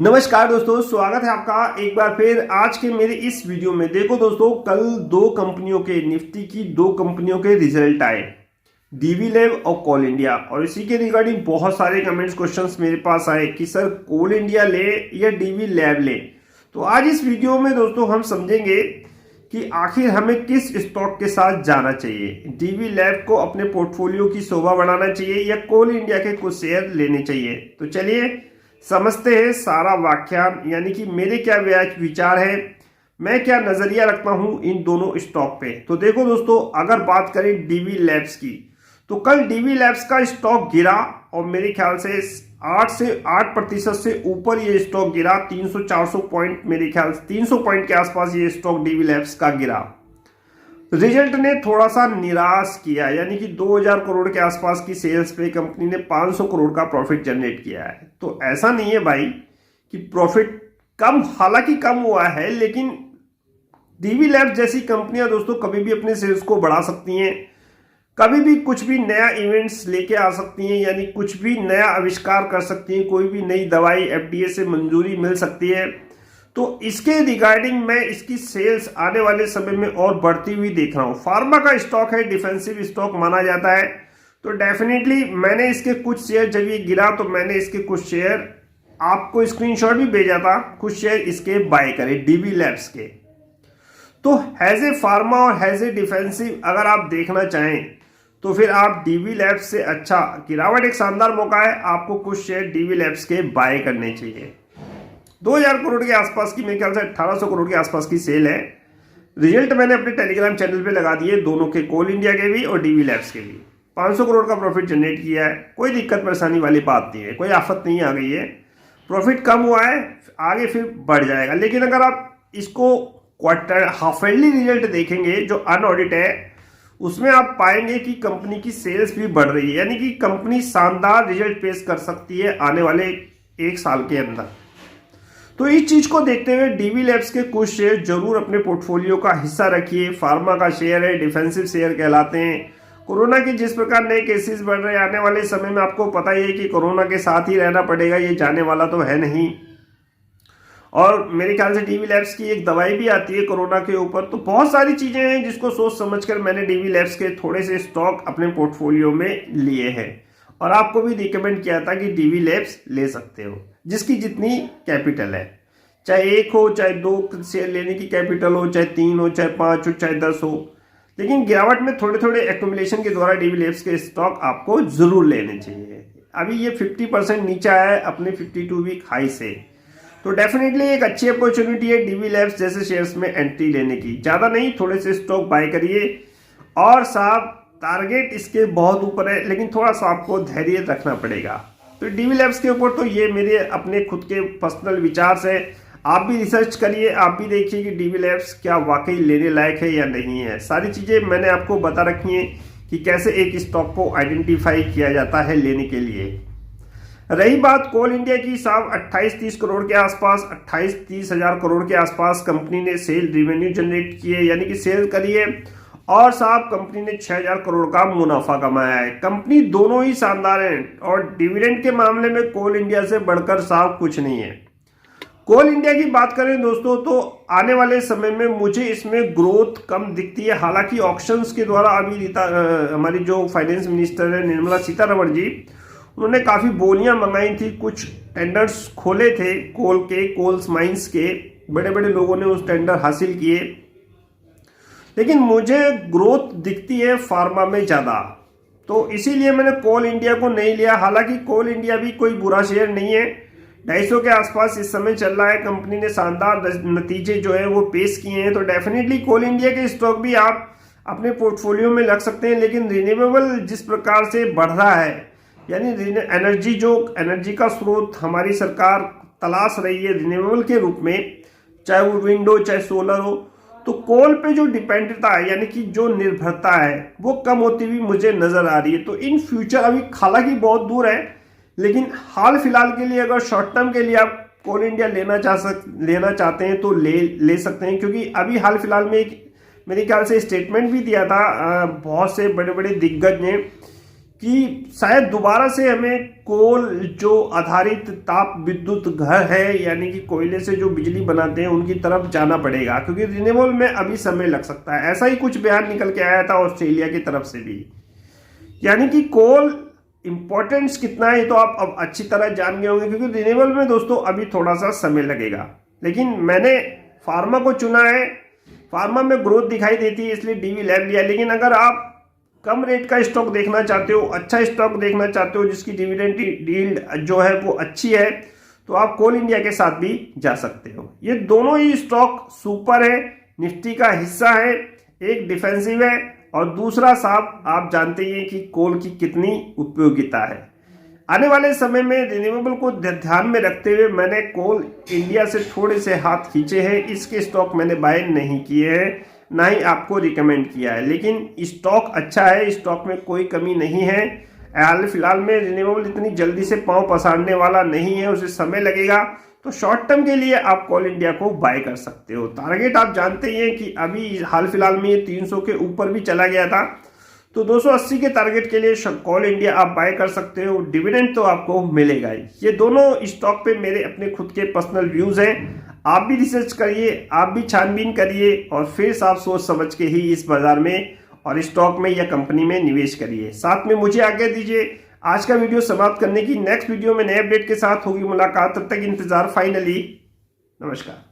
नमस्कार दोस्तों, स्वागत है आपका एक बार फिर आज के मेरे इस वीडियो में। देखो दोस्तों, कल दो कंपनियों के निफ्टी की दो कंपनियों के रिजल्ट आए, डीवी लैब और कोल इंडिया। और इसी के रिगार्डिंग बहुत सारे कमेंट्स क्वेश्चंस मेरे पास आए कि सर कोल इंडिया ले या डीवी लैब ले। तो आज इस वीडियो में दोस्तों हम समझेंगे कि आखिर हमें किस स्टॉक के साथ जाना चाहिए। डीवी लैब को अपने पोर्टफोलियो की शोभा बढ़ाना चाहिए या कोल इंडिया के कुछ शेयर लेने चाहिए। तो चलिए समझते हैं सारा व्याख्यान, यानी कि मेरे क्या विचार है, मैं क्या नजरिया रखता हूं इन दोनों स्टॉक पे। तो देखो दोस्तों, अगर बात करें डीवी लैब्स की, तो कल डीवी लैब्स का स्टॉक गिरा और मेरे ख्याल से 8% से ऊपर ये स्टॉक गिरा। 300-400 पॉइंट, मेरे ख्याल से 300 पॉइंट के आसपास ये स्टॉक डीवी लैब्स का गिरा। रिजल्ट ने थोड़ा सा निराश किया, यानी कि 2000 करोड़ के आसपास की सेल्स पे कंपनी ने 500 करोड़ का प्रॉफिट जनरेट किया है। तो ऐसा नहीं है भाई कि प्रॉफिट कम, हालांकि कम हुआ है, लेकिन डीवी लैब्स जैसी कंपनियां दोस्तों कभी भी अपने सेल्स को बढ़ा सकती हैं, कभी भी कुछ भी नया इवेंट्स लेके आ सकती हैं, यानी कुछ भी नया आविष्कार कर सकती हैं, कोई भी नई दवाई एफडीए से मंजूरी मिल सकती है। तो इसके रिगार्डिंग मैं इसकी सेल्स आने वाले समय में और बढ़ती हुई देख रहा हूं। फार्मा का स्टॉक है, डिफेंसिव स्टॉक माना जाता है, तो डेफिनेटली मैंने इसके कुछ शेयर, जब ये गिरा तो मैंने इसके कुछ शेयर आपको स्क्रीनशॉट भी भेजा था, कुछ शेयर इसके बाय करे डीवी लैब्स के। तो हैज ए फार्मा और हैज ए डिफेंसिव अगर आप देखना चाहें तो फिर आप डीवी लैब्स से, अच्छा गिरावट एक शानदार मौका है, आपको कुछ शेयर डीवी लैब्स के बाय करने चाहिए। 2000 करोड़ के आसपास की, मेरे ख्याल से 1800 करोड़ के आसपास की सेल है। रिजल्ट मैंने अपने टेलीग्राम चैनल पे लगा दिए, दोनों के, कोल इंडिया के भी और डीवी लैब्स के भी। 500 करोड़ का प्रॉफिट जनरेट किया है, कोई दिक्कत परेशानी वाली बात नहीं है, कोई आफत नहीं आ गई है। प्रॉफिट कम हुआ है, आगे फिर बढ़ जाएगा। लेकिन अगर आप इसको क्वार्टर हाफ ईयरली रिजल्ट देखेंगे जो अनऑडिट है, उसमें आप पाएंगे कि कंपनी की सेल्स भी बढ़ रही है, यानी कि कंपनी शानदार रिजल्ट पेश कर सकती है आने वाले एक साल के अंदर। तो इस चीज को देखते हुए डीवी लैब्स के कुछ शेयर जरूर अपने पोर्टफोलियो का हिस्सा रखिए। फार्मा का शेयर है, डिफेंसिव शेयर कहलाते हैं। कोरोना के जिस प्रकार नए केसेस बढ़ रहे हैं, आने वाले समय में आपको पता ही है कि कोरोना के साथ ही रहना पड़ेगा, ये जाने वाला तो है नहीं। और मेरे ख्याल से डीवी लैब्स की एक दवाई भी आती है कोरोना के ऊपर। तो बहुत सारी चीजें हैं जिसको सोच समझकर मैंने डीवी लैब्स के थोड़े से स्टॉक अपने पोर्टफोलियो में लिए हैं, और आपको भी रिकमेंड किया था कि डीवी लैब्स ले सकते हो, जिसकी जितनी कैपिटल है, चाहे एक हो, चाहे दो शेयर लेने की कैपिटल हो, चाहे 3 हो, चाहे 5 हो, चाहे 10 हो। लेकिन गिरावट में थोड़े थोड़े एक्यूमुलेशन के द्वारा डीवी लैब्स के स्टॉक आपको जरूर लेने चाहिए। अभी ये 50% नीचे आया है अपने 52 वीक हाई से, तो डेफिनेटली एक अच्छी अपॉर्चुनिटी है डीवी लैब्स जैसे शेयर्स में एंट्री लेने की। ज्यादा नहीं, थोड़े से स्टॉक बाय करिए। और साहब टारगेट इसके बहुत ऊपर है, लेकिन थोड़ा सा आपको धैर्य रखना पड़ेगा। तो डीवी लैब्स के ऊपर तो ये मेरे अपने खुद के पर्सनल विचार से, आप भी रिसर्च करिए, आप भी देखिए कि डीवी लैब्स क्या वाकई लेने लायक है या नहीं है। सारी चीजें मैंने आपको बता रखी हैं कि कैसे एक स्टॉक को आइडेंटिफाई किया जाता है लेने के लिए। रही बात कोल इंडिया की, साहब 28-30 करोड़ के आसपास, 28-30 हजार करोड़ के आसपास कंपनी ने सेल रेवेन्यू जनरेट किए, यानी कि सेल करी है। और साहब कंपनी ने 6000 करोड़ का मुनाफा कमाया है। कंपनी दोनों ही शानदार हैं, और डिविडेंड के मामले में कोल इंडिया से बढ़कर साहब कुछ नहीं है। कोल इंडिया की बात करें दोस्तों, तो आने वाले समय में मुझे इसमें ग्रोथ कम दिखती है। हालांकि ऑक्शंस के द्वारा अभी हमारी जो फाइनेंस मिनिस्टर है निर्मला सीतारमण जी, उन्होंने काफी बोलियां मंगाई थी, कुछ टेंडर्स खोले थे कोल के, कोल्स माइंस के, बड़े बड़े लोगों ने उस टेंडर हासिल किए। लेकिन मुझे ग्रोथ दिखती है फार्मा में ज्यादा, तो इसीलिए मैंने कोल इंडिया को नहीं लिया। हालांकि कोल इंडिया भी कोई बुरा शेयर नहीं है, 250 के आसपास इस समय चल रहा है। कंपनी ने शानदार नतीजे जो है वो पेश किए हैं, तो डेफिनेटली कोल इंडिया के स्टॉक भी आप अपने पोर्टफोलियो में रख सकते हैं। लेकिन रिन्यूएबल जिस प्रकार से बढ़ रहा है, यानी एनर्जी, जो एनर्जी का स्रोत हमारी सरकार तलाश रही है रिन्यूएबल के रूप में, चाहे वो विंड हो चाहे सोलर हो, तो कोल पे जो डिपेंडता है, यानी कि जो निर्भरता है, वो कम होती हुई मुझे नजर आ रही है। तो इन फ्यूचर, अभी हालांकि बहुत दूर है, लेकिन हाल फिलहाल के लिए अगर शॉर्ट टर्म के लिए आप कोल इंडिया लेना चाहते हैं तो ले सकते हैं। क्योंकि अभी हाल फिलहाल में एक मेरे ख्याल से स्टेटमेंट भी दिया था बहुत से बड़े बड़े दिग्गज ने कि शायद दोबारा से हमें कोल जो आधारित ताप विद्युत घर है, यानी कि कोयले से जो बिजली बनाते हैं, उनकी तरफ जाना पड़ेगा, क्योंकि रिन्यूएबल में अभी समय लग सकता है। ऐसा ही कुछ बयान निकल के आया था ऑस्ट्रेलिया की तरफ से भी। यानी कि कोल इंपॉर्टेंस कितना है तो आप अब अच्छी तरह जान गए होंगे, क्योंकि रिन्यूएबल में दोस्तों अभी थोड़ा सा समय लगेगा। लेकिन मैंने फार्मा को चुना है, फार्मा में ग्रोथ दिखाई देती है, इसलिए डीवी लैब लिया। लेकिन अगर आप कम रेट का स्टॉक देखना चाहते हो, अच्छा स्टॉक देखना चाहते हो जिसकी डिविडेंड यील्ड जो है वो अच्छी है, तो आप कोल इंडिया के साथ भी जा सकते हो। ये दोनों ही स्टॉक सुपर है, निफ्टी का हिस्सा है, एक डिफेंसिव है और दूसरा साहब आप जानते ही हैं कि कोल की कितनी उपयोगिता है। आने वाले समय में रिन्यूएबल को ध्यान में रखते हुए मैंने कोल इंडिया से थोड़े से हाथ खींचे हैं। इसके स्टॉक मैंने बाय नहीं किए हैं, ना ही आपको रिकमेंड किया है। लेकिन स्टॉक अच्छा है, स्टॉक में कोई कमी नहीं है। हाल फिलहाल में रिन्यूएबल इतनी जल्दी से पांव पसारने वाला नहीं है, उसे समय लगेगा। तो शॉर्ट टर्म के लिए आप कोल इंडिया को बाय कर सकते हो। टारगेट आप जानते ही हैं कि अभी हाल फिलहाल में ये 300 के ऊपर भी चला गया था, तो 280 के टारगेट के लिए कोल इंडिया आप बाय कर सकते हो। डिविडेंड तो आपको मिलेगा ही। ये दोनों स्टॉक पे मेरे अपने खुद के पर्सनल व्यूज हैं। आप भी रिसर्च करिए, आप भी छानबीन करिए और फिर आप सोच समझ के ही इस बाजार में और स्टॉक में या कंपनी में निवेश करिए। साथ में मुझे आज्ञा दीजिए, आज का वीडियो समाप्त करने की। नेक्स्ट वीडियो में नए अपडेट के साथ होगी मुलाकात, तब तक इंतजार। फाइनली नमस्कार।